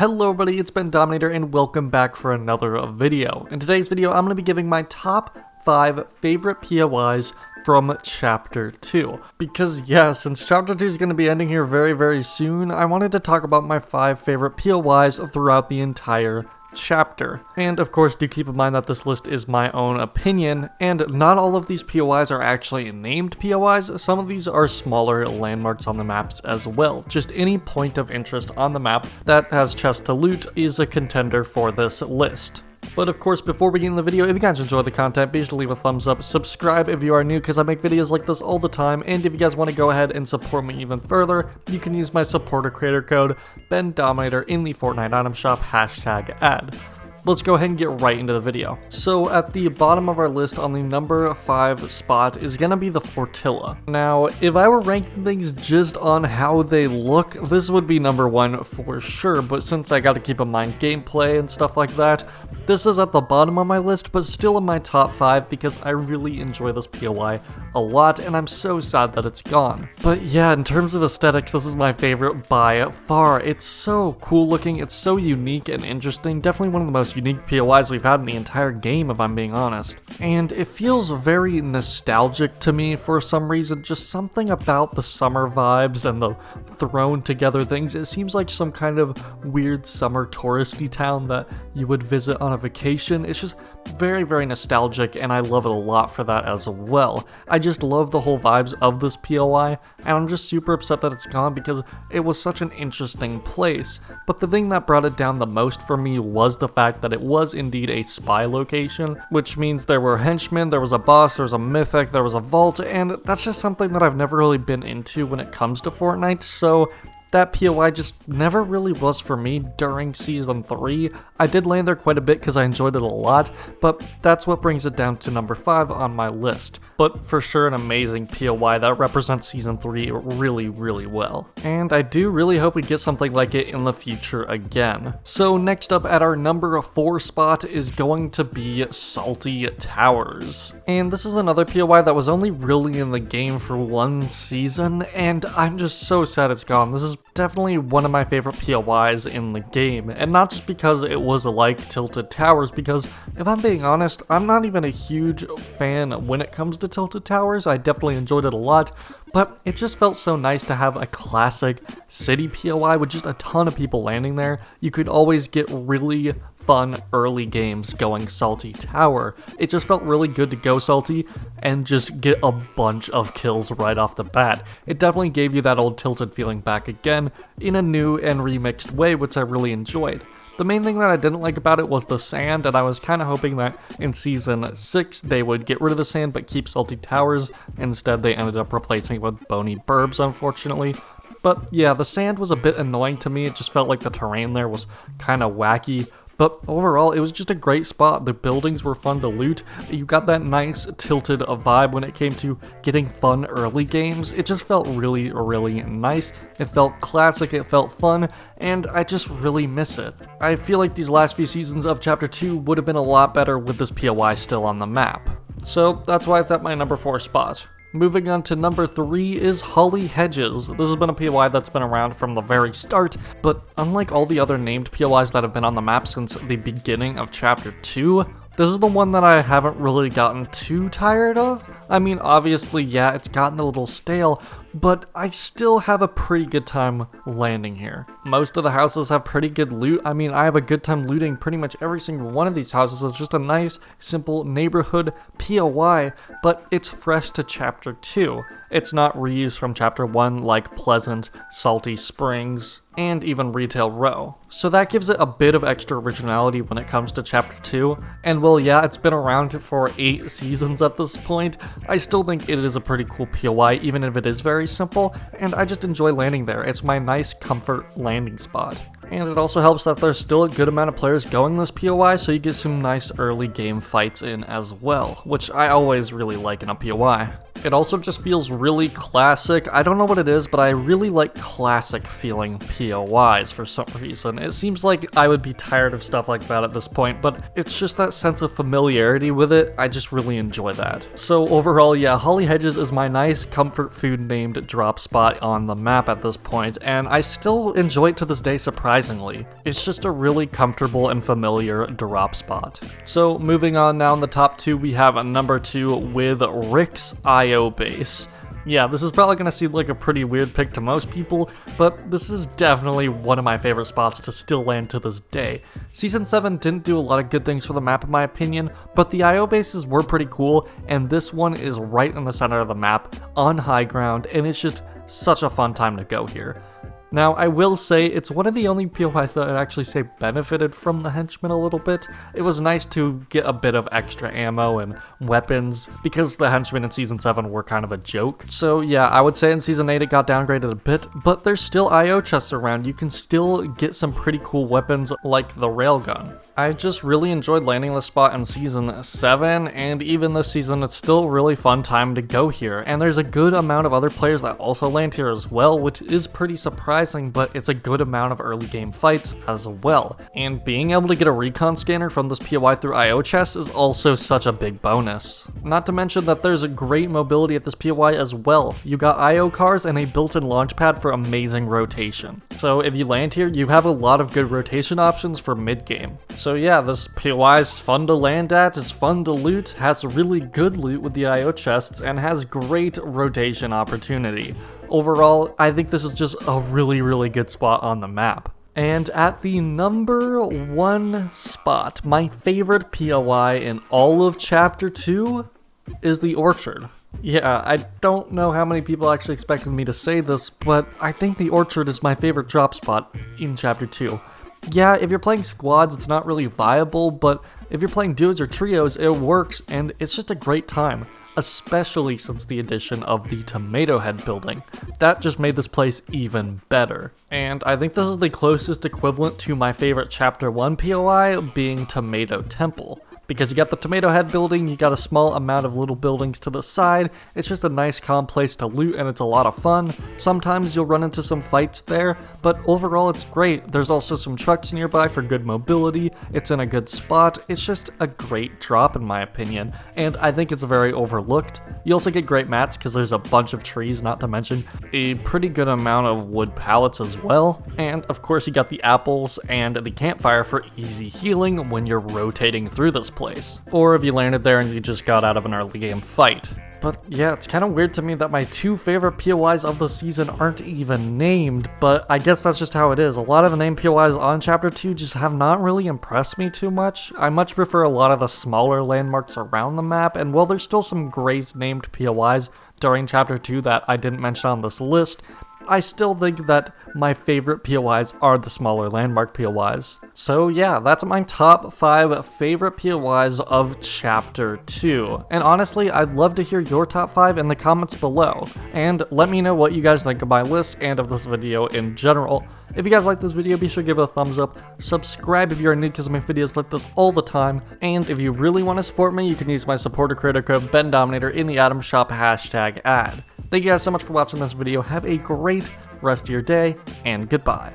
Hello everybody, it's Bendominator and welcome back for another video. In today's video, I'm going to be giving my top 5 favorite POIs from Chapter 2. Because yeah, since Chapter 2 is going to be ending here very soon, I wanted to talk about my 5 favorite POIs throughout the entire chapter. And of course, do keep in mind that this list is my own opinion, and not all of these POIs are actually named POIs. Some of these are smaller landmarks on the maps as well. Just any point of interest on the map that has chests to loot is a contender for this list. But of course, before we get in the video, if you guys enjoy the content, be sure to leave a thumbs up, subscribe if you are new, because I make videos like this all the time, and if you guys want to go ahead and support me even further, you can use my supporter creator code, Bendominator, in the Fortnite item shop, #ad. Let's go ahead and get right into the video. So at the bottom of our list on the number 5 spot is gonna be the Fortilla. Now, if I were ranking things just on how they look, this would be number 1 for sure, but since I gotta keep in mind gameplay and stuff like that, this is at the bottom of my list, but still in my top 5 because I really enjoy this POI a lot, and I'm so sad that it's gone. But yeah, in terms of aesthetics, this is my favorite by far. It's so cool looking, it's so unique and interesting, definitely one of the most unique POIs we've had in the entire game, if I'm being honest. And it feels very nostalgic to me for some reason, just something about the summer vibes and the thrown together things. It seems like some kind of weird summer touristy town that you would visit on a vacation. It's just very nostalgic, and I love it a lot for that as well. I just love the whole vibes of this POI, and I'm just super upset that it's gone because it was such an interesting place. But the thing that brought it down the most for me was the fact that it was indeed a spy location, which means there were henchmen, there was a boss, there was a mythic, there was a vault, and that's just something that I've never really been into when it comes to Fortnite, so that POI just never really was for me during Season 3. I did land there quite a bit because I enjoyed it a lot, but that's what brings it down to number 5 on my list. But for sure an amazing POI that represents Season 3 really well. And I do really hope we get something like it in the future again. So next up at our number 4 spot is going to be Salty Towers. And this is another POI that was only really in the game for 1 season, and I'm just so sad it's gone. This is definitely one of my favorite POIs in the game, and not just because it was like Tilted Towers, because if I'm being honest, I'm not even a huge fan when it comes to Tilted Towers. I definitely enjoyed it a lot, but it just felt so nice to have a classic city POI with just a ton of people landing there. You could always get really fun early games going Salty Tower. It just felt really good to go Salty and just get a bunch of kills right off the bat. It definitely gave you that old Tilted feeling back again in a new and remixed way, which I really enjoyed. The main thing that I didn't like about it was the sand, and I was kind of hoping that in Season 6 they would get rid of the sand but keep Salty Towers. Instead, they ended up replacing it with bony burbs, unfortunately. But yeah, the sand was a bit annoying to me. It just felt like the terrain there was kind of wacky. But overall, it was just a great spot. The buildings were fun to loot. You got that nice tilted vibe when it came to getting fun early games. It just felt really nice. It felt classic, it felt fun, and I just really miss it. I feel like these last few seasons of Chapter 2 would have been a lot better with this POI still on the map. So that's why it's at my number 4 spot. Moving on to number 3 is Hedges. This has been a POI that's been around from the very start, but unlike all the other named POIs that have been on the map since the beginning of Chapter 2, this is the one that I haven't really gotten too tired of. I mean, obviously, yeah, it's gotten a little stale, but I still have a pretty good time landing here. Most of the houses have pretty good loot. I mean, I have a good time looting pretty much every single one of these houses. It's just a nice, simple neighborhood POI, but it's fresh to Chapter 2. It's not reused from Chapter 1 like Pleasant, Salty Springs, and even Retail Row. So that gives it a bit of extra originality when it comes to Chapter 2, and well, yeah, it's been around for 8 seasons at this point. I still think it is a pretty cool POI, even if it is very simple, and I just enjoy landing there. It's my nice comfort landing spot. And it also helps that there's still a good amount of players going this POI, so you get some nice early game fights in as well, which I always really like in a POI. It also just feels really classic. I don't know what it is, but I really like classic feeling POIs for some reason. It seems like I would be tired of stuff like that at this point, but it's just that sense of familiarity with it. I just really enjoy that. So overall, yeah, Holly Hedges is my nice comfort food named drop spot on the map at this point, and I still enjoy it to this day surprisingly. It's just a really comfortable and familiar drop spot. So moving on now in the top 2, we have a number 2 with Rick's IO base. Yeah, this is probably going to seem like a pretty weird pick to most people, but this is definitely one of my favorite spots to still land to this day. Season 7 didn't do a lot of good things for the map in my opinion, but the IO bases were pretty cool, and this one is right in the center of the map, on high ground, and it's just such a fun time to go here. Now, I will say, it's one of the only POIs that I'd actually say benefited from the henchmen a little bit. It was nice to get a bit of extra ammo and weapons, because the henchmen in Season 7 were kind of a joke. So yeah, I would say in Season 8 it got downgraded a bit, but there's still IO chests around. You can still get some pretty cool weapons like the railgun. I just really enjoyed landing this spot in Season 7, and even this season it's still a really fun time to go here, and there's a good amount of other players that also land here as well, which is pretty surprising, but it's a good amount of early game fights as well. And being able to get a recon scanner from this POI through IO chests is also such a big bonus. Not to mention that there's a great mobility at this POI as well. You got IO cars and a built-in launch pad for amazing rotation. So if you land here, you have a lot of good rotation options for mid-game. So yeah, this POI is fun to land at, is fun to loot, has really good loot with the IO chests, and has great rotation opportunity. Overall, I think this is just a really good spot on the map. And at the number 1 spot, my favorite POI in all of Chapter 2 is the Orchard. Yeah, I don't know how many people actually expected me to say this, but I think the Orchard is my favorite drop spot in Chapter 2. Yeah, if you're playing squads, it's not really viable, but if you're playing duos or trios, it works, and it's just a great time, especially since the addition of the Tomato Head building. That just made this place even better. And I think this is the closest equivalent to my favorite Chapter 1 POI being Tomato Temple. Because you got the Tomato Head building, you got a small amount of little buildings to the side, it's just a nice calm place to loot and it's a lot of fun. Sometimes you'll run into some fights there, but overall it's great. There's also some trucks nearby for good mobility, it's in a good spot, it's just a great drop in my opinion, and I think it's very overlooked. You also get great mats because there's a bunch of trees, not to mention a pretty good amount of wood pallets as well, and of course you got the apples and the campfire for easy healing when you're rotating through this place, or if you landed there and you just got out of an early game fight. But yeah, it's kind of weird to me that my 2 favorite POIs of the season aren't even named, but I guess that's just how it is. A lot of the named POIs on Chapter 2 just have not really impressed me too much. I much prefer a lot of the smaller landmarks around the map, and while there's still some great named POIs during Chapter 2 that I didn't mention on this list, I still think that my favorite POIs are the smaller landmark POIs. So yeah, that's my top 5 favorite POIs of Chapter 2. And honestly, I'd love to hear your top 5 in the comments below. And let me know what you guys think of my list and of this video in general. If you guys like this video, be sure to give it a thumbs up, subscribe if you're new because I make videos like this all the time, and if you really want to support me, you can use my supporter creator code Bendominator in the item shop #ad. Thank you guys so much for watching this video, have a great rest of your day, and goodbye.